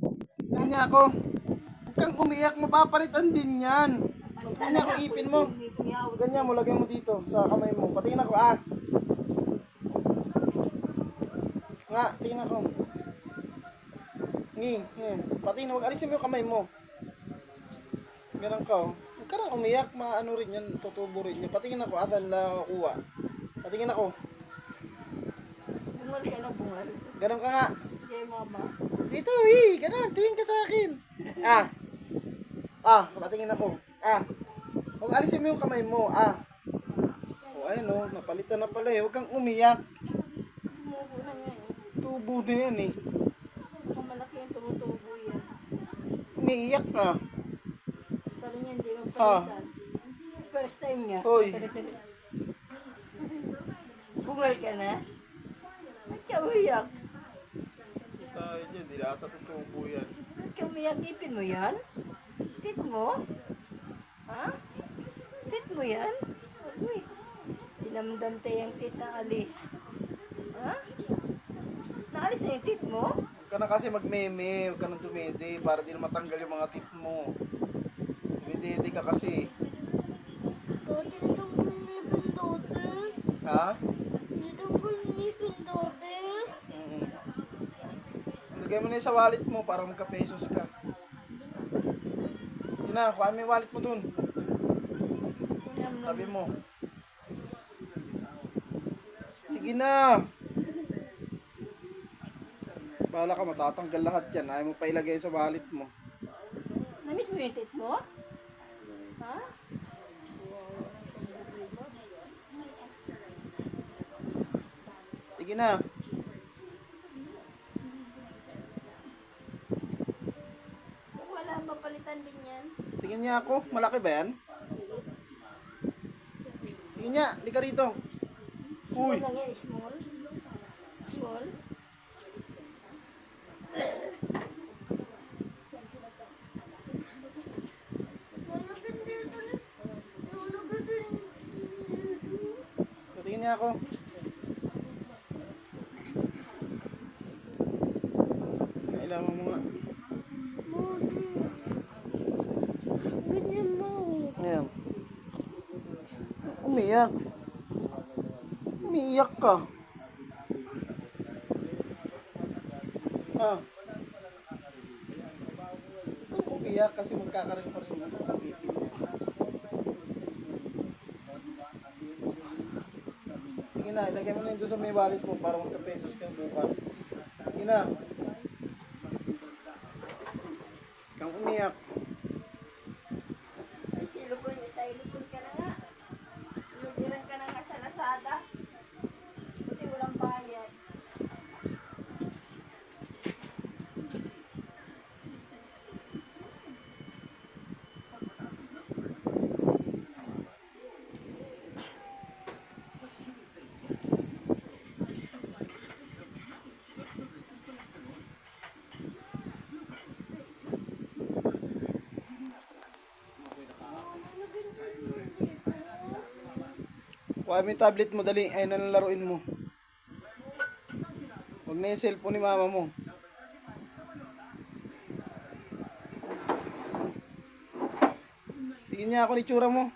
Tingnan niya ako. Huwag kang umiyak, mapapalitan din yan. Tingnan niya ako, ipin mo. Ganyan mo, lagay mo dito sa kamay mo. Patingin ako, ah. Nga, tingin ako. Patingin, huwag alisin mo yung kamay mo. Ganun ka, oh. Huwag ka nang umiyak, maano rin yan, tutubo rin yan. Patingin ako, asan na kuha. Patingin ako. Bungal ka na bungal. Ganun ka nga. Sige, mama. Dito, ganun, tingin ka sa akin. Patingin ako. Huwag alisin mo yung kamay mo, ayun, oh, napalitan na pala eh. Huwag kang umiyak. Tumubo na nga eh. Tubo na yan eh. Baka malaki yung tumutubo yan. Umiiyak ka. Pero niya hindi magpalitan. First time nga. Hoy. Bungal ka na? Ba't ka umiyak? Tayo dyan, di na ata tutubo yan. Ba't ka umiyak? Ipin mo yan? Pit mo? Ha? Pit mo yan? Uy. Dinamdam tayo yung tit na alis. Ha? Naalis na yung tit mo? Huwag ka na kasi magmeme, huwag ka nang dumede para di na matanggal yung mga teeth mo. Dumedede ka kasi. Dati natanggal ngipin dati. Ha? Natanggal ngipin dati. Lagay mo na yun sa wallet mo para magka-pesos ka. Yun na, kuhaan mo yung wallet mo dun. Tabi mo. Sige na. Bahala ka, matatanggal lahat yan. Ayaw mo pa ilagay sa wallet mo. Namiss mo yung tit mo? Ha? Sige na. Wala, papalitan din yan. Tingin niya ako. Malaki ba yan? Tingin niya. Hindi ka rito. Uy. Small lang yan, small. Small. Lalagyan dito. Lalagyan dito. Tingin niya ako. Kailangan mo nga. Ganyan mo. Ayan. Umiyak. Umiyak ka. Umiyak kasi magkakaroon pa rin ng tapipin niya. Sige na, ilagay mo na yun doon sa may wallet mo para magka-pesos ka bukas. Sige na. Kang umiyak. Ay, silupon ka na nga. Lugiran ka na nga sa Lazada. Kasi walang bayad. Kuha mo yung tablet mo, dali. Ayun na laruin mo. Huwag na yung cellphone ni mama mo. Tingin niya ako ni tsura mo.